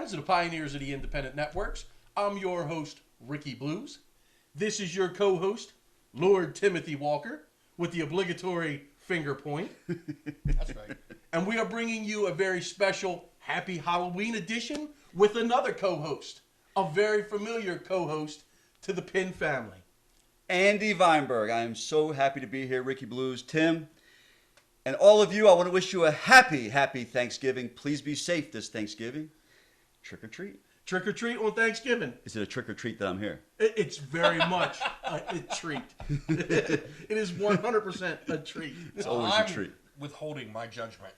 friends of the pioneers of the independent networks. I'm your host, Ricky Blues. This is your co-host, Lord Timothy Walker, with the obligatory finger point. That's right. And we are bringing you a very special Happy Halloween edition with another co-host, a very familiar co-host to the Pin family. Andy Vineberg. I am so happy to be here, Ricky Blues, Tim, and all of you. I want to wish you a happy Thanksgiving. Please be safe this Thanksgiving. Trick or treat. Trick or treat on Thanksgiving. Is it a trick or treat that I'm here? It's very much a treat. It is 100% a treat. It's always a treat. Withholding my judgment.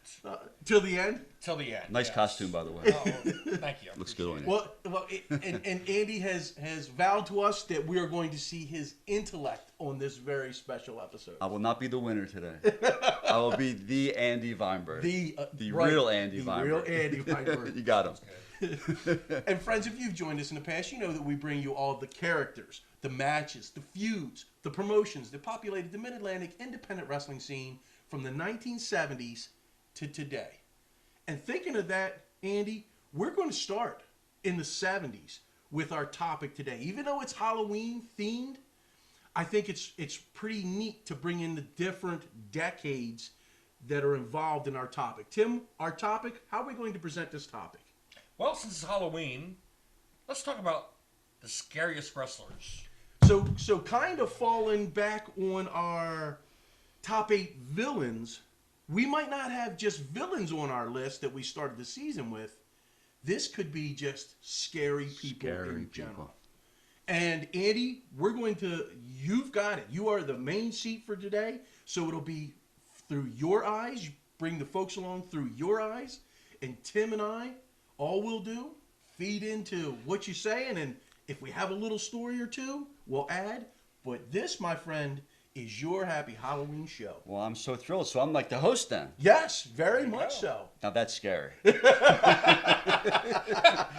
Till the end? Till the end. Nice yes. costume, by the way. Oh, thank you. Looks good on you. Well, and Andy has vowed to us that we are going to see his intellect on this very special episode. I will not be the winner today. I will be the Andy Vineberg. The right, real Andy the Vineberg. real Andy Vineberg. You got him. And friends, if you've joined us in the past, you know that we bring you all the characters, the matches, the feuds, the promotions that populated the Mid-Atlantic independent wrestling scene from the 1970s to today. And thinking of that, Andy, we're going to start in the 70s with our topic today. Even though it's Halloween themed, I think it's pretty neat to bring in the different decades that are involved in our topic. Tim, our topic, how are we going to present this topic? Well, since it's Halloween, let's talk about the scariest wrestlers. So kind of falling back on our top 8 villains, we might not have just villains on our list that we started the season with. This could be just scary people in general. And Andy, you've got it. You are the main seat for today, so it'll be through your eyes. You bring the folks along through your eyes. And Tim and I, all we'll do, feed into what you're saying, and if we have a little story or two, we'll add. But this, my friend, is your Happy Halloween show. Well, I'm so thrilled. So I'm like the host then. Yes, very much so. Now that's scary.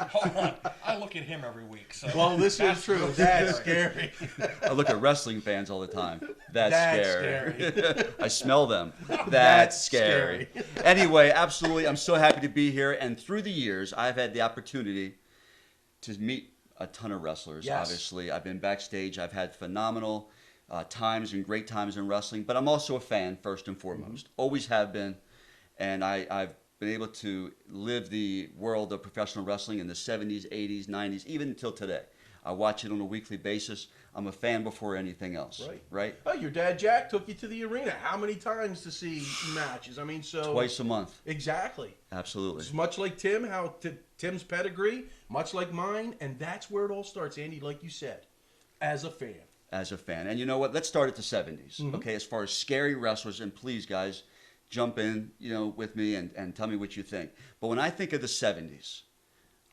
Hold on. I look at him every week. So Well, this is true. That's scary. I look at wrestling fans all the time. That's scary. scary. I smell them. That's scary. Anyway, absolutely. I'm so happy to be here. And through the years, I've had the opportunity to meet a ton of wrestlers, Yes. obviously. I've been backstage. I've had phenomenal times and great times in wrestling. But I'm also a fan, first and foremost. Always have been. And I've been able to live the world of professional wrestling in the 70s, 80s, 90s, even until today. I watch it on a weekly basis. I'm a fan before anything else. Right? Oh, your dad Jack took you to the arena. How many times to see matches? I mean, so Twice a month. Exactly. Absolutely. It's much like Tim, Tim's pedigree, much like mine, and that's where it all starts, Andy, like you said, as a fan. As a fan. And you know what? Let's start at the 70s, okay? As far as scary wrestlers, and please, guys, jump in, with me and tell me what you think. But when I think of the 70s,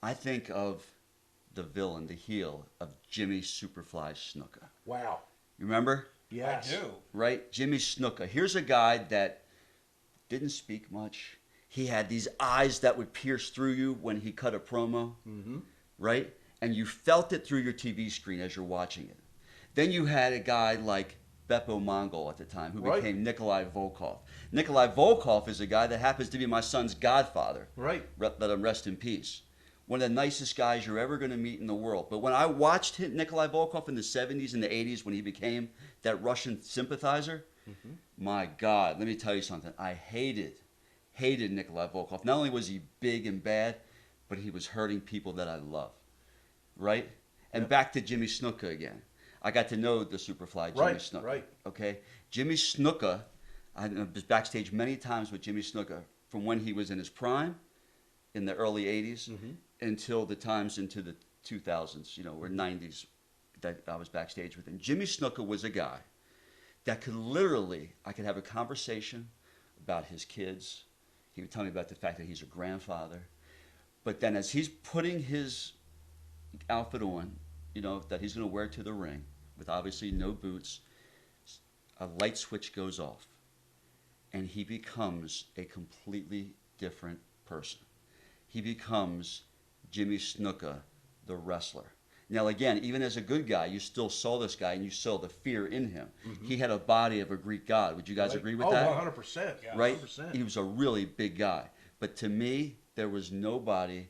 I think of the villain, the heel of Jimmy Superfly Snuka. Wow. You remember? Yes. I do. Right? Jimmy Snuka. Here's a guy that didn't speak much. He had these eyes that would pierce through you when he cut a promo, right? And you felt it through your TV screen as you're watching it. Then you had a guy like Beppo Mongol at the time who became Nikolai Volkov. Nikolai Volkov is a guy that happens to be my son's godfather. Right. Let him rest in peace. One of the nicest guys you're ever going to meet in the world. But when I watched Nikolai Volkov in the 70s and the 80s when he became that Russian sympathizer, my God, let me tell you something. I hated Nikolai Volkov. Not only was he big and bad, but he was hurting people that I love. Right? And back to Jimmy Snuka again. I got to know the Superfly Jimmy Snuka. Right. Okay? Jimmy Snuka, I was backstage many times with Jimmy Snuka from when he was in his prime in the early 80s until the times into the 2000s, or 90s that I was backstage with him. Jimmy Snuka was a guy that I could have a conversation about his kids. He would tell me about the fact that he's a grandfather. But then as he's putting his outfit on, that he's going to wear to the ring with obviously no boots, a light switch goes off and he becomes a completely different person. He becomes Jimmy Snuka, the wrestler. Now, again, even as a good guy, you still saw this guy and you saw the fear in him. He had a body of a Greek god. Would you guys agree with that? 100%. Yeah, right? 100%. He was a really big guy. But to me, there was nobody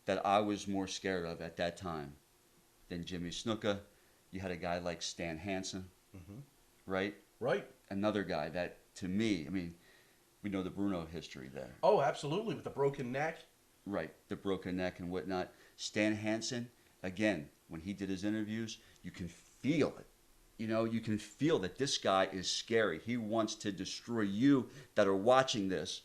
that I was more scared of at that time than Jimmy Snuka. You had a guy like Stan Hansen, right? Right. Another guy that, to me, I mean, we know the Bruno history there. Oh, absolutely, with the broken neck. Right, the broken neck and whatnot. Stan Hansen, again, when he did his interviews, you can feel it. You know, you can feel that this guy is scary. He wants to destroy you that are watching this,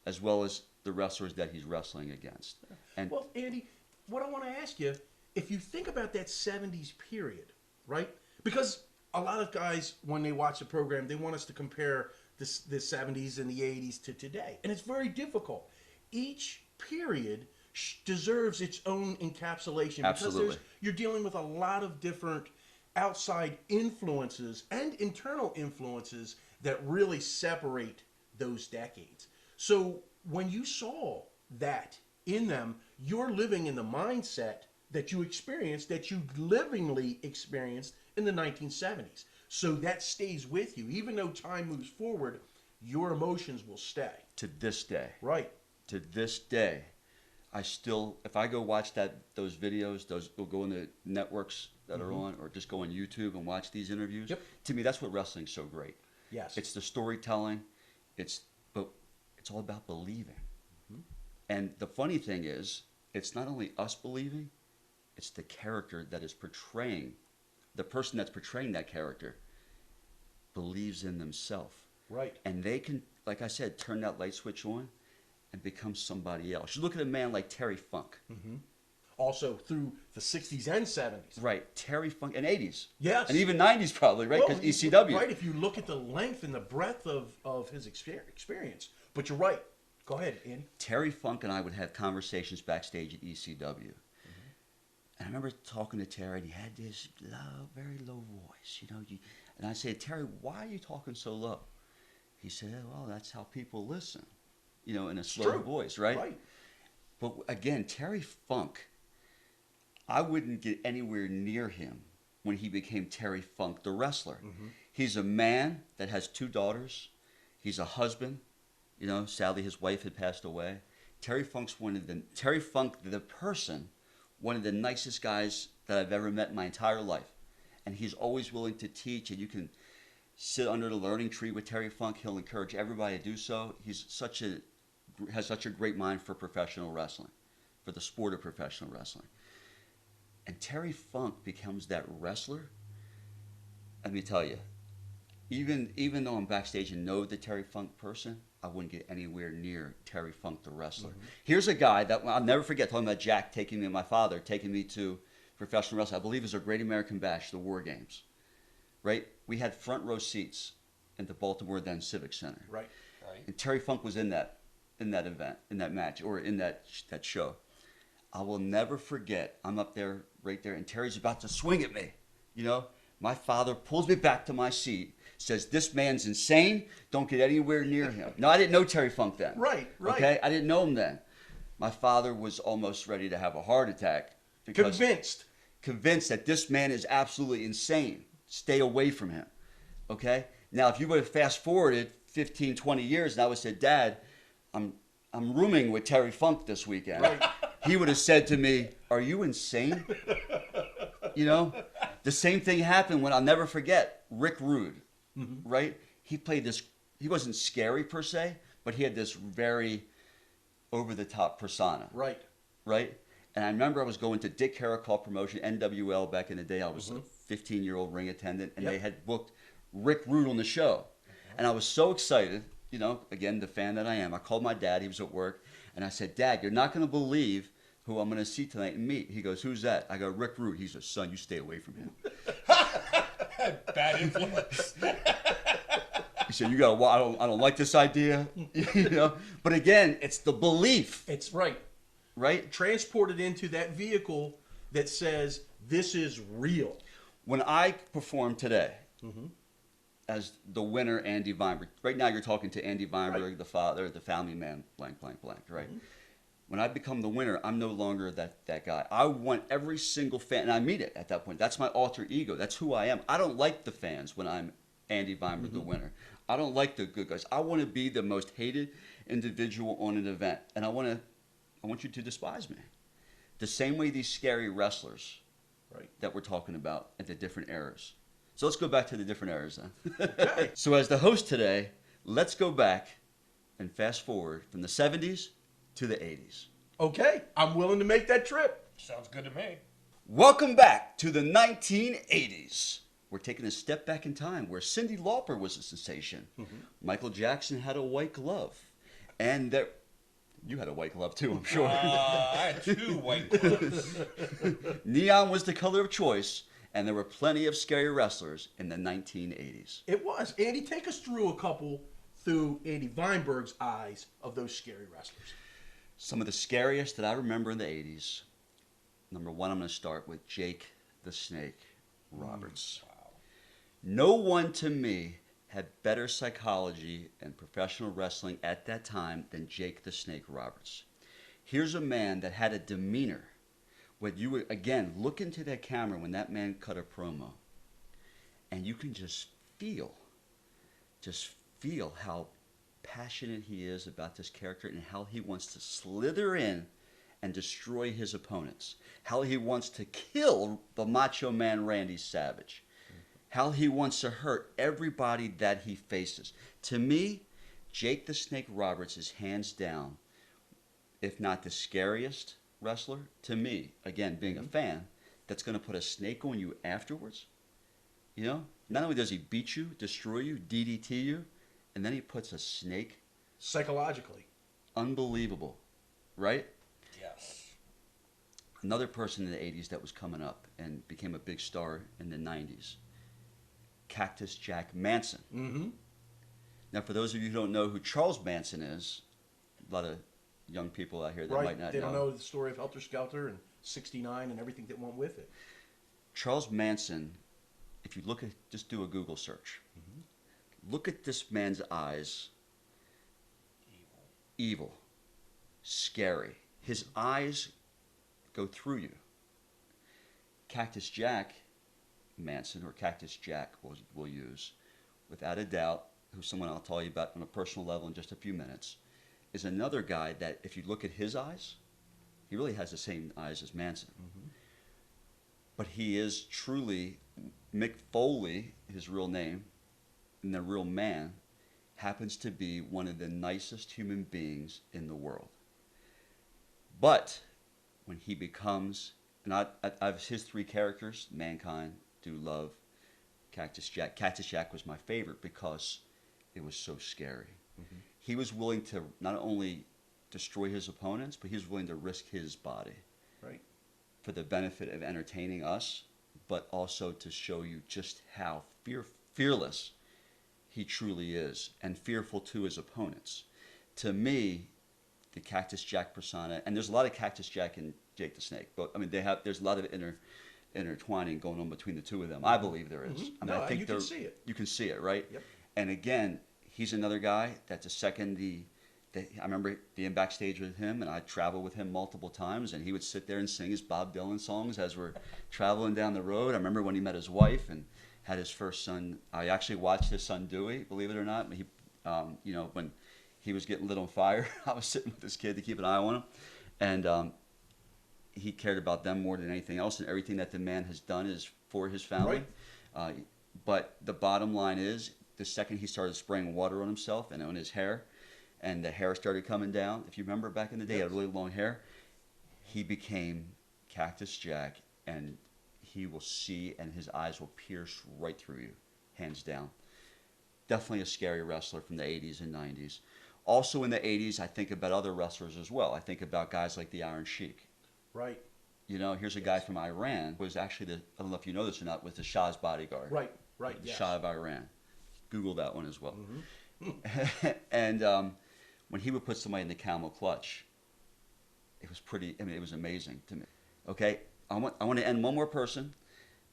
as well as the wrestlers that he's wrestling against. And Well, Andy, what I want to ask you, if you think about that 70s period, right? Because a lot of guys, when they watch the program, they want us to compare the 70s and the 80s to today. And it's very difficult. Each period deserves its own encapsulation. Absolutely. Because you're dealing with a lot of different outside influences and internal influences that really separate those decades. So when you saw that in them, you're living in the mindset that you experienced, that you livingly experienced in the 1970s. So that stays with you. Even though time moves forward, your emotions will stay. to this day, Right. to this day, I still, if I go watch those videos, will go in the networks that are on, or just go on YouTube and watch these interviews. Yep. To me, that's what wrestling's so great. Yes. It's the storytelling. But it's all about believing. And the funny thing is, it's not only us believing, it's the character that is portraying, the person that's portraying that character believes in themselves. Right. And they can, like I said, turn that light switch on and become somebody else. You look at a man like Terry Funk. Also through the 60s and 70s. Right, Terry Funk, and 80s. Yes. And even 90s probably, right? Well, Because ECW. Right, if you look at the length and the breadth of his experience. But you're right. Go ahead, Andy. Terry Funk and I would have conversations backstage at ECW. And I remember talking to Terry, and he had this low, very low voice, you know. And I said, Terry, why are you talking so low? He said, well, that's how people listen, you know, in a slow true. voice, right? Right. But again, Terry Funk, I wouldn't get anywhere near him when he became Terry Funk, the wrestler. He's a man that has 2 daughters. He's a husband. You know, sadly, his wife had passed away. Terry Funk, the person, one of the nicest guys that I've ever met in my entire life. And he's always willing to teach, and you can sit under the learning tree with Terry Funk. He'll encourage everybody to do so. He's has such a great mind for professional wrestling, for the sport of professional wrestling. And Terry Funk becomes that wrestler. Let me tell you, even though I'm backstage and know the Terry Funk person, I wouldn't get anywhere near Terry Funk, the wrestler. Here's a guy that I'll never forget, talking about Jack taking me, my father, taking me to professional wrestling. I believe it was a Great American Bash, the War Games, right? We had front row seats in the Baltimore then Civic Center. Right. And Terry Funk was in that event, in that match, or in that show. I will never forget, I'm up there, right there, and Terry's about to swing at me. You know, my father pulls me back to my seat, says, this man's insane, don't get anywhere near him. No, I didn't know Terry Funk then. Right. Okay, I didn't know him then. My father was almost ready to have a heart attack. Because convinced that this man is absolutely insane. Stay away from him. Okay? Now, if you would have fast forwarded 15, 20 years and I would have said, Dad, I'm rooming with Terry Funk this weekend. Right. He would have said to me, are you insane? You know? The same thing happened when, I'll never forget, Rick Rude, right? He played this, he wasn't scary per se, but he had this very over-the-top persona. Right. Right? And I remember I was going to Dick Caracal promotion, NWL back in the day. I was a 15-year-old ring attendant, and they had booked Rick Rude on the show. And I was so excited, you know, again, the fan that I am. I called my dad. He was at work. And I said, Dad, you're not going to believe who I'm going to see tonight and meet. He goes, who's that? I go, Rick Rude. He says, son, you stay away from him. Bad influence. He said, you got, I don't like this idea. You know? But again, it's the belief. It's right. Right? Transported into that vehicle that says, this is real. When I perform today as the winner, Andy Vineberg, right now you're talking to Andy Vineberg, the father, the family man, blank, blank, blank, right? When I become the winner, I'm no longer that guy. I want every single fan, and I mean it at that point. That's my alter ego. That's who I am. I don't like the fans when I'm Andy Vineberg, the winner. I don't like the good guys. I want to be the most hated individual on an event, and I want you to despise me. The same way these scary wrestlers Right. that we're talking about at the different eras. So let's go back to the different eras then. Okay. So as the host today, let's go back and fast forward from the 70s to the 80s. Okay. I'm willing to make that trip. Sounds good to me. Welcome back to the 1980s. We're taking a step back in time where Cyndi Lauper was a sensation. Michael Jackson had a white glove. And there... You had a white glove too, I'm sure. I had 2 white gloves. Neon was the color of choice, and there were plenty of scary wrestlers in the 1980s. It was. Andy, take us through a couple through Andy Vineberg's eyes of those scary wrestlers. Some of the scariest that I remember in the 80s. Number one, I'm going to start with Jake the Snake Roberts. Wow. No one to me had better psychology and professional wrestling at that time than Jake the Snake Roberts. Here's a man that had a demeanor. When you would, again, look into that camera when that man cut a promo, and you can just feel how passionate he is about this character and how he wants to slither in and destroy his opponents. How he wants to kill the Macho Man Randy Savage. How he wants to hurt everybody that he faces. To me, Jake the Snake Roberts is hands down, if not the scariest wrestler. To me, again, being a fan, that's going to put a snake on you afterwards. You know, not only does he beat you, destroy you, DDT you, and then he puts a snake. Psychologically. Unbelievable, right? Yes. Another person in the 80s that was coming up and became a big star in the 90s. Cactus Jack Manson. Mm-hmm. Now, for those of you who don't know who Charles Manson is, a lot of young people out here that might not They know. don't know the story of Helter Skelter and 69 and everything that went with it. Charles Manson, if you look at, just do a Google search. Look at this man's eyes. Evil. Scary. His eyes go through you. Cactus Jack Manson, or Cactus Jack we'll use, without a doubt, who's someone I'll tell you about on a personal level in just a few minutes, is another guy that if you look at his eyes, he really has the same eyes as Manson. But he is truly, Mick Foley, his real name, and the real man, happens to be one of the nicest human beings in the world. But when he becomes, and I've his 3 characters, Mankind, Do Love, Cactus Jack. Cactus Jack was my favorite because it was so scary. He was willing to not only destroy his opponents, but he was willing to risk his body. Right. For the benefit of entertaining us, but also to show you just how fearless he truly is, and fearful to his opponents. To me, the Cactus Jack persona, and there's a lot of Cactus Jack and Jake the Snake, but I mean there's a lot of intertwining going on between the two of them. I believe there is. I mean, No, I think you can see it. You can see it, right? Yep. And again, he's another guy that's a second I remember being backstage with him, and I traveled with him multiple times, and he would sit there and sing his Bob Dylan songs as we're traveling down the road. I remember when he met his wife and had his first son. I actually watched his son Dewey, believe it or not. He, when he was getting lit on fire, I was sitting with this kid to keep an eye on him, and he cared about them more than anything else, and everything that the man has done is for his family. Right. But the bottom line is, the second he started spraying water on himself and on his hair, and the hair started coming down, if you remember back in the day, he had really long hair, he became Cactus Jack, and he will see, and his eyes will pierce right through you, hands down. Definitely a scary wrestler from the 80s and 90s. Also in the 80s, I think about other wrestlers as well. I think about guys like the Iron Sheik. Right. You know, here's a guy from Iran, was actually I don't know if you know this or not, was the Shah's bodyguard. Right. Right. The Yes. Shah of Iran. Google that one as well. And when he would put somebody in the camel clutch, it was it was amazing to me. Okay, I want to end one more person,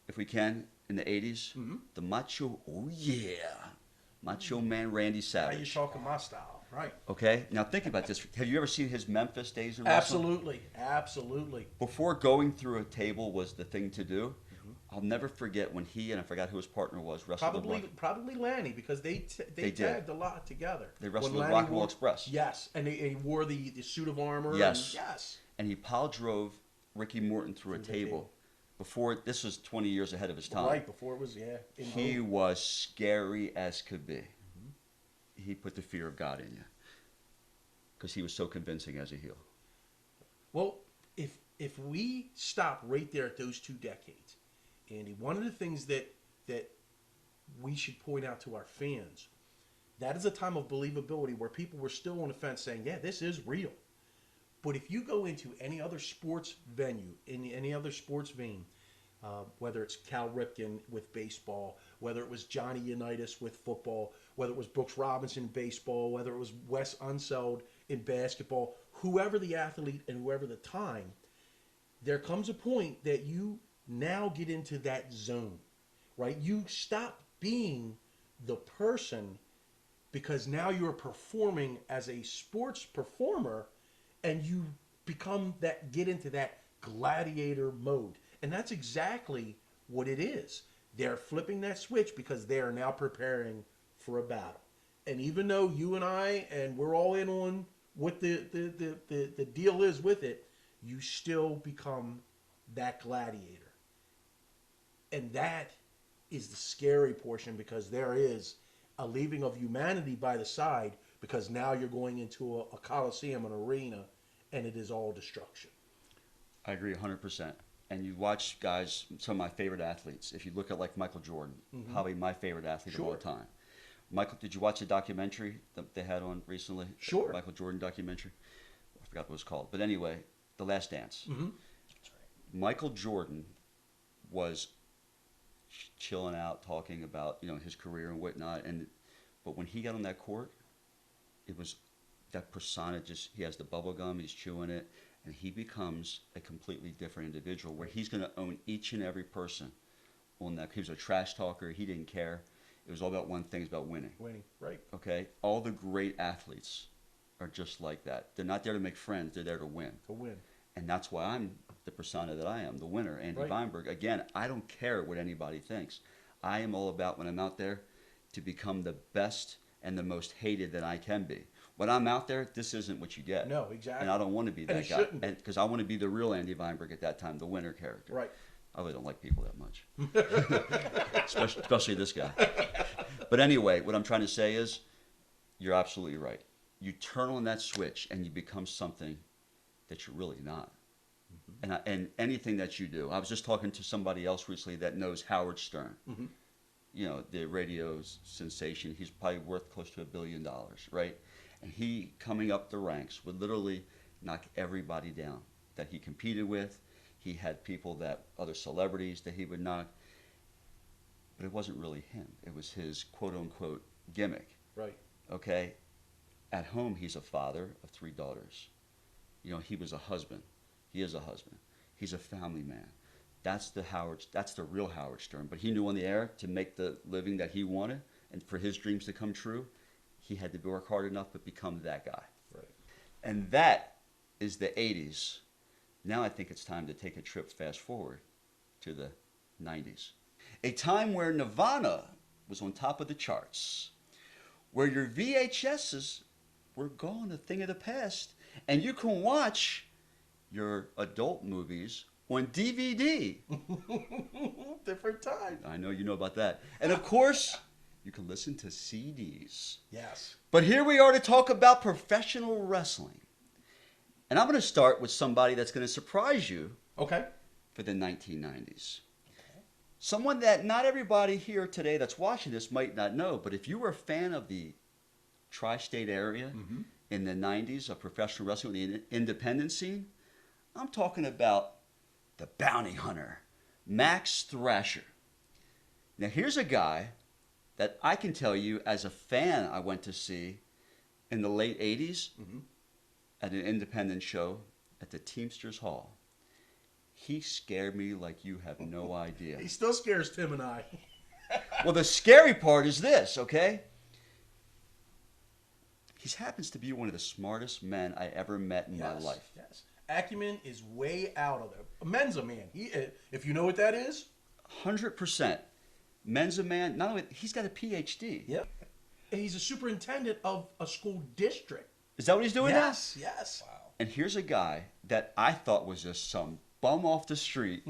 if we can, in the 80s. The Macho Man Randy Now Savage. you're talking my style. Right. Okay, now think about this. Have you ever seen his Memphis days in wrestling? Absolutely. Absolutely. Before going through a table was the thing to do. I'll never forget when he, and I forgot who his partner was, wrestled Probably Lanny, because they did. tagged a lot together. They wrestled When with Lanny Rock and Roll Express. Yes, and he wore the suit of armor. Yes. And yes. And he pile drove Ricky Morton through a Through the table. table. Before, this was 20 years ahead of his time. Right before it was, in He vogue. was scary as could be. He put the fear of God in you because he was so convincing as a heel. Well, if we stop right there at those 2 decades, Andy, one of the things that we should point out to our fans, that is a time of believability where people were still on the fence saying, yeah, this is real. But if you go into any other sports venue, in any other sports vein, whether it's Cal Ripken with baseball, whether it was Johnny Unitas with football, whether it was Brooks Robinson in baseball, whether it was Wes Unseld in basketball, whoever the athlete and whoever the time, there comes a point that you now get into that zone, right? You stop being the person because now you're performing as a sports performer and you get into that gladiator mode. And that's exactly what it is. They're flipping that switch because they are now preparing for a battle. And even though you and I, and we're all in on what the deal is with it, you still become that gladiator. And that is the scary portion because there is a leaving of humanity by the side because now you're going into a coliseum, an arena, and it is all destruction. I agree 100%. And you watch guys, some of my favorite athletes. If you look at like Michael Jordan, probably my favorite athlete of all time. Michael, did you watch the documentary that they had on recently? Sure. Michael Jordan documentary. I forgot what it was called. But anyway, The Last Dance. Mm-hmm. That's right. Michael Jordan was chilling out, talking about his career and whatnot. But when he got on that court, it was that persona. He has the bubble gum, he's chewing it, and he becomes a completely different individual. Where he's going to own each and every person on that. He was a trash talker. He didn't care. It was all about one thing: it's about winning. Winning, right? Okay. All the great athletes are just like that. They're not there to make friends. They're there to win. To win. And that's why I'm the persona that I am, the winner, Andy Right. Vineberg. Again, I don't care what anybody thinks. I am all about, when I'm out there, to become the best and the most hated that I can be. When I'm out there, this isn't what you get. No, exactly. And I don't want to be And that it guy. shouldn't be. Because I want to be the real Andy Vineberg at that time, the winner character. Right. I really don't like people that much. especially this guy. But anyway, what I'm trying to say is, you're absolutely right. You turn on that switch and you become something that you're really not. And anything that you do. I was just talking to somebody else recently that knows Howard Stern. Mm-hmm. The radio sensation. He's probably worth close to $1 billion, right? And he, coming up the ranks, would literally knock everybody down that he competed with. He had people other celebrities that he would knock. But it wasn't really him. It was his quote-unquote gimmick. Right. Okay? At home, he's a father of 3 daughters. He was a husband. He is a husband. He's a family man. That's the real Howard Stern. But he knew on the air, to make the living that he wanted and for his dreams to come true, he had to work hard enough to become that guy. Right. And that is the 80s. Now I think it's time to take a trip fast forward to the 90s. A time where Nirvana was on top of the charts, where your VHSs were gone, a thing of the past, and you can watch your adult movies on DVD. Different time. I know you know about that. And of course, you can listen to CDs. Yes. But here we are to talk about professional wrestling. And I'm going to start with somebody that's going to surprise you Okay. for the 1990s. Someone that not everybody here today that's watching this might not know, but if you were a fan of the tri-state area in the 90s of professional wrestling, the independent scene, I'm talking about the bounty hunter, Max Thrasher. Now here's a guy that I can tell you as a fan I went to see in the late 80s at an independent show at the Teamsters Hall. He scared me like you have no idea. He still scares Tim and I. Well, the scary part is this, okay? He happens to be one of the smartest men I ever met in my life. Yes. Acumen is way out of there. Menza man. If you know what that is. 100%. Menza man, not only, he's got a PhD. Yep. And he's a superintendent of a school district. Is that what he's doing Yes. Wow. now? And here's a guy that I thought was just some bum off the street,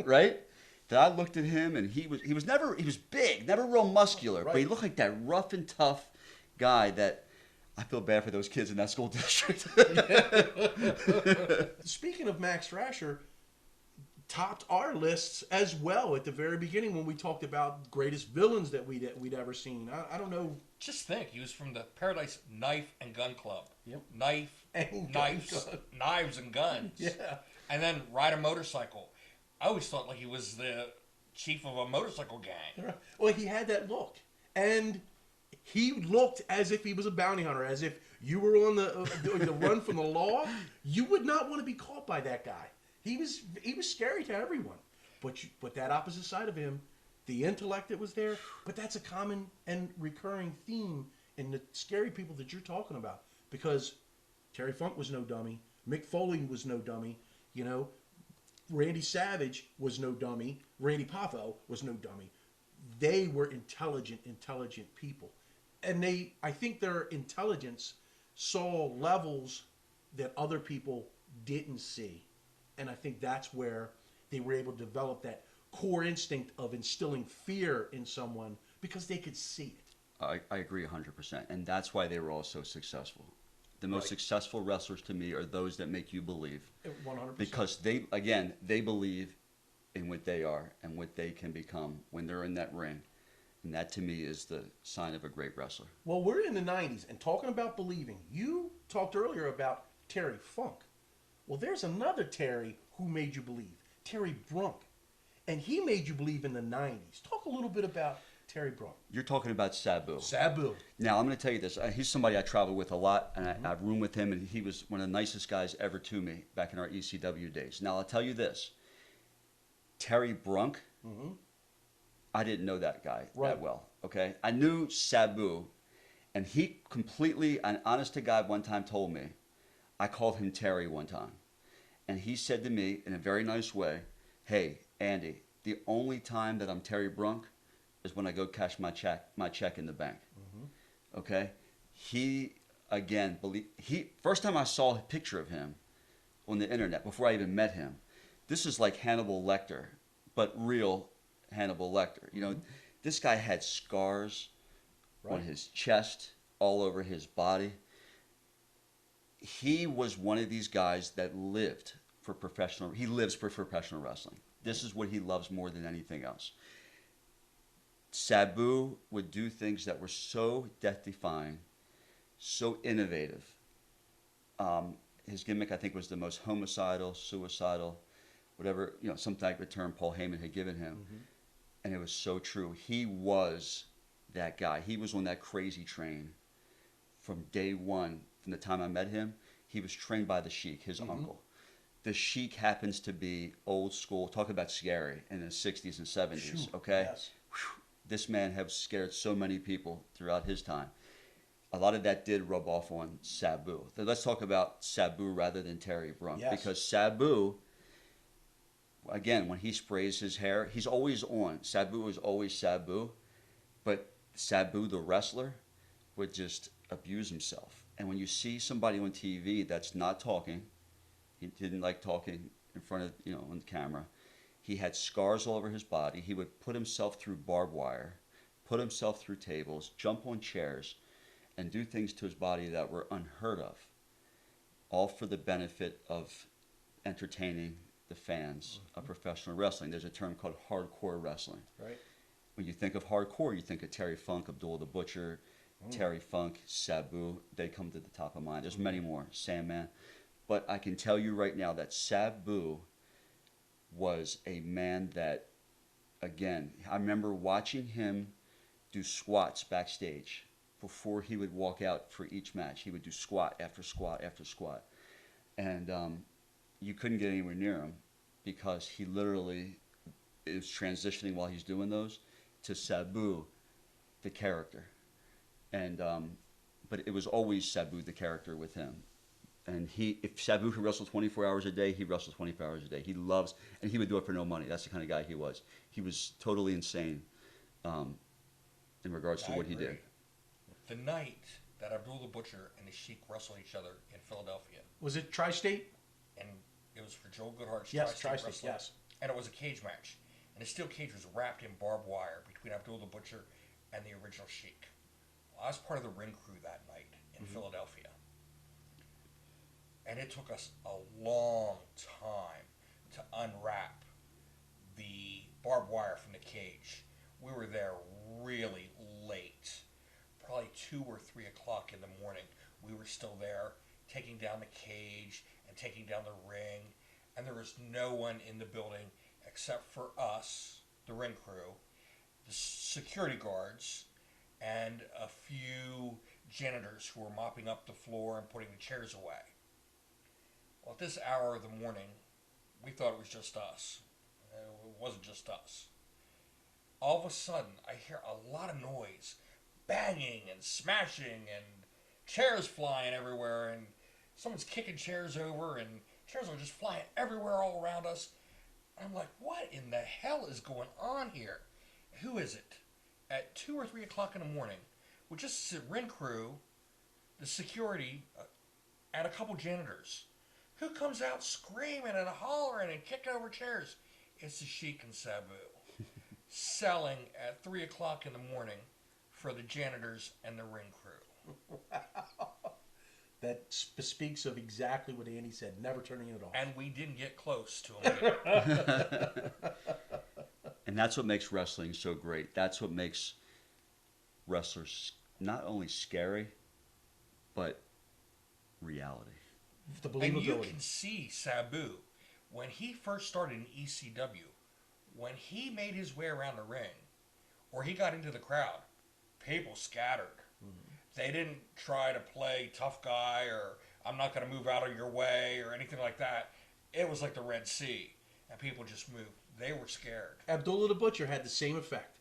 right? That I looked at him, and he was big, never real muscular, but he looked like that rough and tough guy that I feel bad for those kids in that school district. Speaking of Max Thrasher, topped our lists as well at the very beginning when we talked about greatest villains that we'd ever seen. I don't know. Just think, he was from the Paradise Knife and Gun Club. Yep. Knives and guns. Yeah. And then ride a motorcycle. I always thought like he was the chief of a motorcycle gang. Well, he had that look, and he looked as if he was a bounty hunter, as if you were on the run from the law. You would not want to be caught by that guy. He was scary to everyone, but that opposite side of him, the intellect that was there. But that's a common and recurring theme in the scary people that you're talking about. Because Terry Funk was no dummy, Mick Foley was no dummy, you know, Randy Savage was no dummy, Randy Poffo was no dummy. They were intelligent people, and I think their intelligence saw levels that other people didn't see. And I think that's where they were able to develop that core instinct of instilling fear in someone because they could see it. I agree 100%. And that's why they were all so successful. The most successful wrestlers to me are those that make you believe. 100%. Because they believe in what they are and what they can become when they're in that ring. And that to me is the sign of a great wrestler. Well, we're in the 90s, and talking about believing, you talked earlier about Terry Funk. Well, there's another Terry who made you believe, Terry Brunk. And he made you believe in the 90s. Talk a little bit about Terry Brunk. You're talking about Sabu. Sabu. Now, I'm going to tell you this. He's somebody I traveled with a lot, and I've roomed with him, and he was one of the nicest guys ever to me back in our ECW days. Now, I'll tell you this. Terry Brunk, I didn't know that guy that well, okay? I knew Sabu, and he completely, and honest to God, one time told me, I called him Terry one time, and he said to me in a very nice way, hey, Andy, the only time that I'm Terry Brunk is when I go cash my check in the bank. Okay? He, again, first time I saw a picture of him on the internet, before I even met him, this is like Hannibal Lecter, but real Hannibal Lecter. You know, this guy had scars on his chest, all over his body. He was one of these guys that lives for professional wrestling. This is what he loves more than anything else. Sabu would do things that were so death-defying, so innovative. His gimmick, I think, was the most homicidal, suicidal, whatever, you know, some type of term Paul Heyman had given him. And it was so true. He was that guy. He was on that crazy train from day one. From the time I met him, he was trained by the Sheik, his uncle. The Sheik happens to be old school. Talk about scary in the 60s and 70s, okay? Yes. Whew. This man has scared so many people throughout his time. A lot of that did rub off on Sabu. So let's talk about Sabu rather than Terry Brunk. Yes. Because Sabu, again, when he sprays his hair, he's always on. Sabu is always Sabu. But Sabu, the wrestler, would just abuse himself. And when you see somebody on TV that's not talking, he didn't like talking in front of, you know, on camera. He had scars all over his body. He would put himself through barbed wire, put himself through tables, jump on chairs, and do things to his body that were unheard of, all for the benefit of entertaining the fans of professional wrestling. There's a term called hardcore wrestling. Right. When you think of hardcore, you think of Terry Funk, Abdullah the Butcher, Terry Funk, Sabu. They come to the top of mind. There's many more, Sandman. But I can tell you right now that Sabu was a man that, again, I remember watching him do squats backstage before he would walk out for each match. He would do squat after squat after squat. And you couldn't get anywhere near him because he literally is transitioning while he's doing those to Sabu, the character. And but it was always Sabu, the character, with him. And if Sabu could wrestle 24 hours a day, he wrestled 24 hours a day. He loves, and he would do it for no money. That's the kind of guy he was. He was totally insane in regards to what he did. The night that Abdul the Butcher and the Sheik wrestled each other in Philadelphia. Was it Tri-State? And It was for Joel Goodhart's Yes, Tri-State Tri-State, Wrestling. yes. And it was a cage match. And the steel cage was wrapped in barbed wire between Abdul the Butcher and the original Sheik. Well, I was part of the ring crew that night in Philadelphia. And it took us a long time to unwrap the barbed wire from the cage. We were there really late, probably 2 or 3 o'clock in the morning. We were still there, taking down the cage and taking down the ring, and there was no one in the building except for us, the ring crew, the security guards, and a few janitors who were mopping up the floor and putting the chairs away. Well, at this hour of the morning, we thought it was just us. It wasn't just us. All of a sudden, I hear a lot of noise, banging and smashing and chairs flying everywhere, and someone's kicking chairs over, and chairs are just flying everywhere all around us. I'm like, what in the hell is going on here? Who is it? At 2 or 3 o'clock in the morning, with just the ring crew, the security, and a couple janitors. Who comes out screaming and hollering and kicking over chairs? It's the Sheik and Sabu. Selling at 3 o'clock in the morning for the janitors and the ring crew. Wow. That speaks of exactly what Andy said, never turning it off. And we didn't get close to him. And that's what makes wrestling so great. That's what makes wrestlers not only scary, but reality. The And you believability. can see Sabu, when he first started in ECW, when he made his way around the ring, or he got into the crowd, people scattered. They didn't try to play tough guy or I'm not going to move out of your way or anything like that. It was like the Red Sea, and people just moved. They were scared. Abdullah the Butcher had the same effect.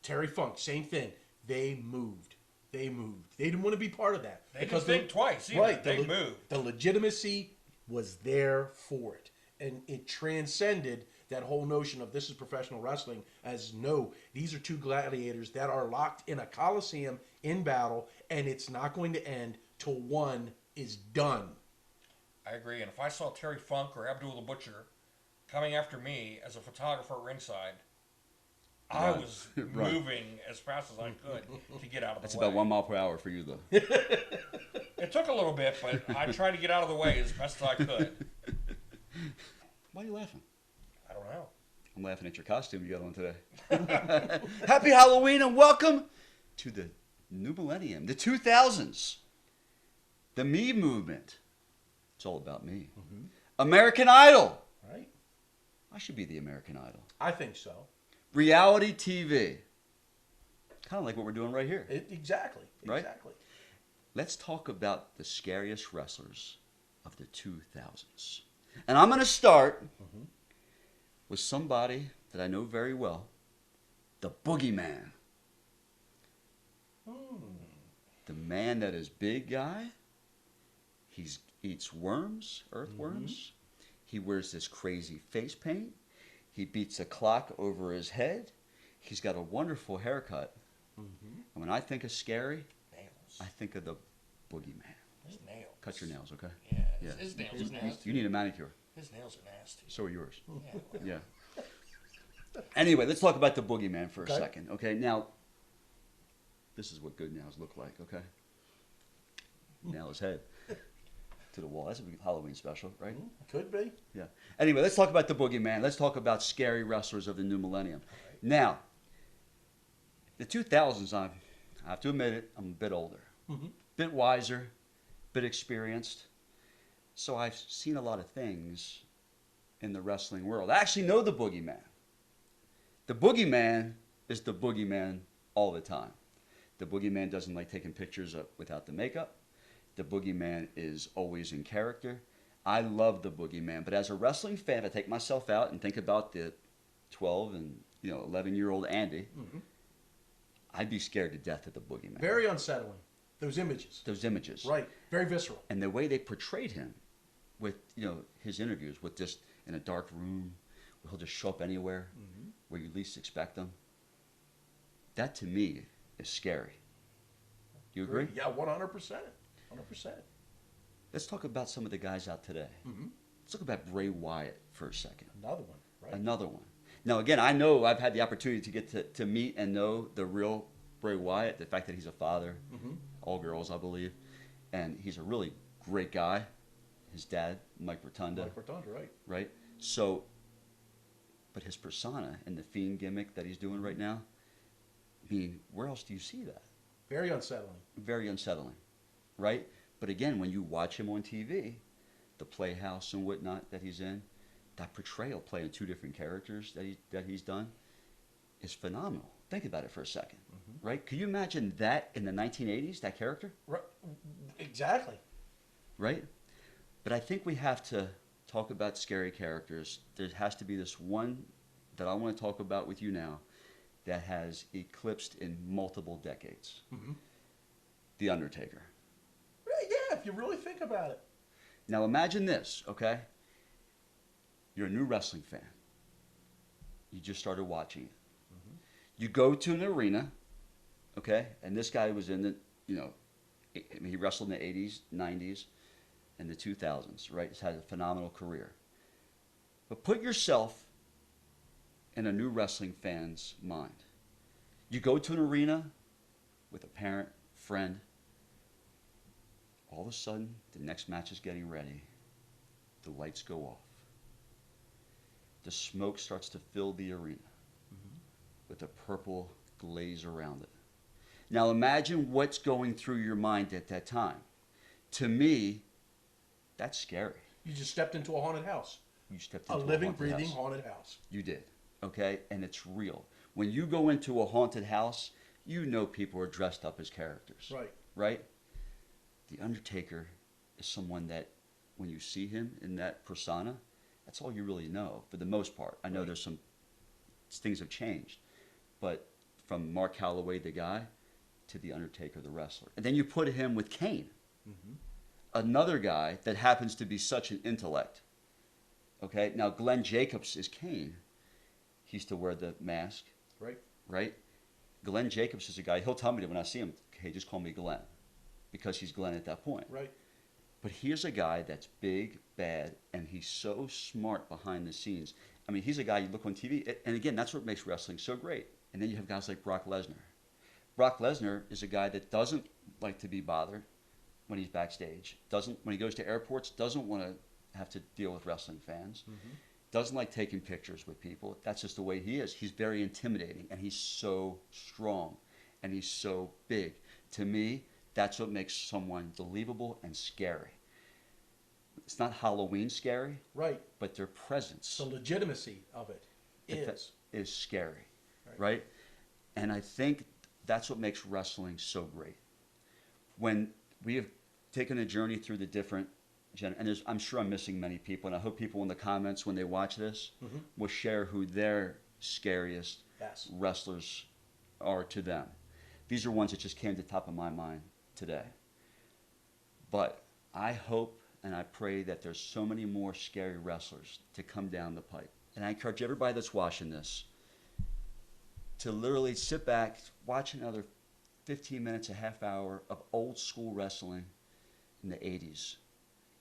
Terry Funk, same thing. They moved. They didn't want to be part of that. They didn't think twice either. Right. They moved. The legitimacy was there for it. And it transcended that whole notion of this is professional wrestling as no, these are two gladiators that are locked in a coliseum in battle, and it's not going to end till one is done. I agree. And if I saw Terry Funk or Abdul the Butcher coming after me as a photographer at ringside, I was Right. moving as fast as I could to get out of the That's way. about 1 mile per hour for you, though. It took a little bit, but I tried to get out of the way as best as I could. Why are you laughing? I don't know. I'm laughing at your costume you got on today. Happy Halloween and welcome to the new millennium, the 2000s. The me movement. It's all about me. Mm-hmm. American Idol. Right? I should be the American Idol. I think so. Reality TV. Kind of like what we're doing right here. Exactly. Right? Exactly. Let's talk about the scariest wrestlers of the 2000s. And I'm going to start with somebody that I know very well, the Boogeyman. The man that is big guy. He eats worms, earthworms. He wears this crazy face paint. He beats a clock over his head. He's got a wonderful haircut. And when I think of scary, Nails. I think of the Boogeyman. His nails. Cut your nails, okay? Yeah, Yeah. his nails are nasty. You need a manicure. His nails are nasty. So are yours. Yeah, well, Yeah. Anyway, let's talk about the Boogeyman for a Okay. second. Okay, now, this is what good nails look like, okay? Nail his head to the wall. That's a Halloween special, right? Could be. Yeah. Anyway, let's talk about the Boogeyman. Let's talk about scary wrestlers of the new millennium. Now, the 2000s, I have to admit it, I'm a bit older, bit wiser, bit experienced. So I've seen a lot of things in the wrestling world. I actually know the Boogeyman. The Boogeyman is the Boogeyman all the time. The Boogeyman doesn't like taking pictures without the makeup. The Boogeyman is always in character. I love the Boogeyman, but as a wrestling fan, if I take myself out and think about the 12 and 11-year-old Andy, I'd be scared to death of the Boogeyman. Very unsettling. Those images. Those images. Right. Very visceral. And the way they portrayed him with, his interviews with just in a dark room, where he'll just show up anywhere where you least expect him. That to me is scary. You agree? Yeah, 100%. 100%. Let's talk about some of the guys out today. Let's look about Bray Wyatt for a second. Another one, right? Another one. Now, again, I know I've had the opportunity to get to meet and know the real Bray Wyatt, the fact that he's a father, all girls, I believe, and he's a really great guy. His dad, Mike Rotunda. Mike Rotunda, right. Right? So, but his persona and the Fiend gimmick that he's doing right now, I mean, where else do you see that? Very unsettling. Very unsettling, right? But again, when you watch him on TV, the Playhouse and whatnot that he's in, that portrayal playing two different characters that he's done is phenomenal. Think about it for a second, right? Could you imagine that in the 1980s, that character? Right. Exactly. Right? But I think we have to talk about scary characters. There has to be this one that I want to talk about with you now that has eclipsed in multiple decades. The Undertaker. Yeah, if you really think about it. Now imagine this, okay? You're a new wrestling fan. You just started watching it. You go to an arena, okay? And this guy was in the, I mean, he wrestled in the 80s, 90s, and the 2000s, right? He's had a phenomenal career. But put yourself in a new wrestling fan's mind. You go to an arena with a parent, friend. All of a sudden, the next match is getting ready. The lights go off. The smoke starts to fill the arena with a purple glaze around it. Now imagine what's going through your mind at that time. To me, that's scary. You just stepped into a haunted house. You stepped into A living, haunted breathing house. haunted house. You did, okay? And it's real. When you go into a haunted house, you know people are dressed up as characters. Right. Right? The Undertaker is someone that, when you see him in that persona, that's all you really know, for the most part. I know there's some things have changed, but from Mark Calloway, the guy, to the Undertaker, the wrestler. And then you put him with Kane, another guy that happens to be such an intellect. Okay, now Glenn Jacobs is Kane. He used to wear the mask. Right. Right? Glenn Jacobs is a guy, he'll tell me that when I see him, hey, just call me Glenn, because he's Glenn at that point. Right. But here's a guy that's big, bad, and he's so smart behind the scenes. I mean, he's a guy you look on TV, and again, that's what makes wrestling so great. And then you have guys like Brock Lesnar. Brock Lesnar is a guy that doesn't like to be bothered when he's backstage. When he goes to airports, doesn't want to have to deal with wrestling fans. Doesn't like taking pictures with people. That's just the way he is. He's very intimidating, and he's so strong, and he's so big. To me, that's what makes someone believable and scary. It's not Halloween scary, Right. but their presence The legitimacy of it is scary, right? And I think that's what makes wrestling so great. When we have taken a journey through the different and I'm sure I'm missing many people, and I hope people in the comments when they watch this will share who their scariest wrestlers are to them. These are ones that just came to the top of my mind today. But I hope and I pray that there's so many more scary wrestlers to come down the pipe. And I encourage everybody that's watching this to literally sit back, watch another 15 minutes, a half hour of old school wrestling in the 80s.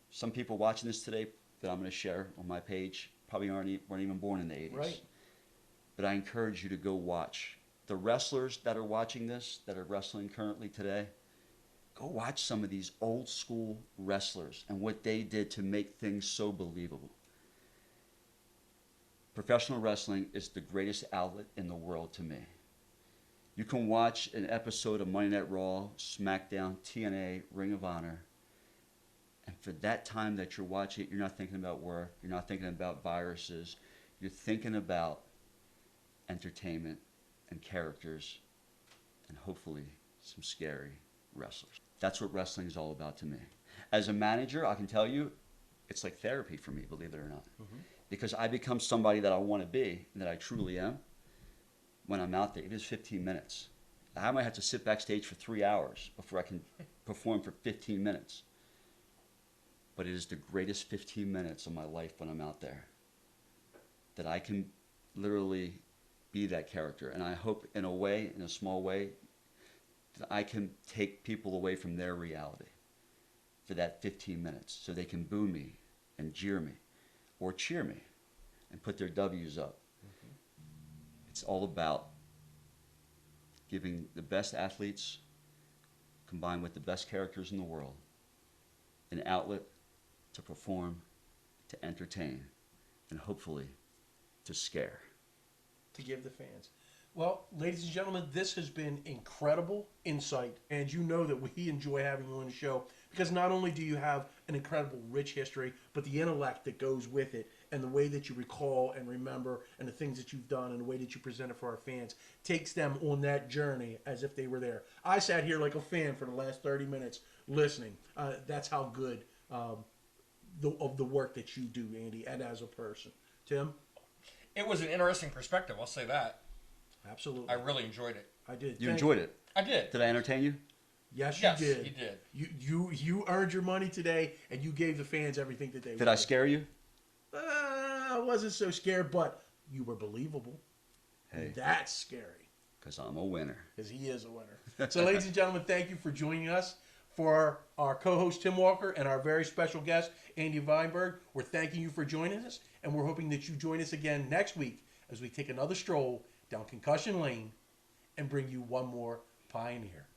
Some people watching this today that I'm going to share on my page probably weren't even born in the 80s. Right. But I encourage you to go watch. The wrestlers that are watching this, that are wrestling currently today, go watch some of these old school wrestlers and what they did to make things so believable. Professional wrestling is the greatest outlet in the world to me. You can watch an episode of Monday Night Raw, SmackDown, TNA, Ring of Honor, and for that time that you're watching it, you're not thinking about work, you're not thinking about viruses, you're thinking about entertainment and characters and hopefully some scary wrestlers. That's what wrestling is all about to me. As a manager, I can tell you, it's like therapy for me, believe it or not. Because I become somebody that I want to be, and that I truly am, when I'm out there. It is 15 minutes. I might have to sit backstage for 3 hours before I can perform for 15 minutes. But it is the greatest 15 minutes of my life when I'm out there. That I can literally be that character. And I hope in a way, in a small way, that I can take people away from their reality for that 15 minutes so they can boo me and jeer me. or cheer me and put their W's up. It's all about giving the best athletes combined with the best characters in the world an outlet to perform, to entertain, and hopefully to scare. To give the fans. Well, ladies and gentlemen, this has been incredible insight, and you know that we enjoy having you on the show because not only do you have an incredible rich history, but the intellect that goes with it and the way that you recall and remember and the things that you've done and the way that you present it for our fans takes them on that journey as if they were there. I sat here like a fan for the last 30 minutes listening. That's how good of the work that you do, Andy, and as a person. Tim? It was an interesting perspective, I'll say that. Absolutely. I really enjoyed it. I did. You enjoyed it? I did. Did I entertain you? Yes, Yes, you did. you did. You earned your money today, and you gave the fans everything that they wanted. Did I scare you? I wasn't so scared, but you were believable. Hey. That's scary. Because I'm a winner. Because he is a winner. So, ladies and gentlemen, thank you for joining us. For our co-host, Tim Walker, and our very special guest, Andy Vineberg, we're thanking you for joining us, and we're hoping that you join us again next week as we take another stroll down Concussion Lane and bring you one more Pioneer.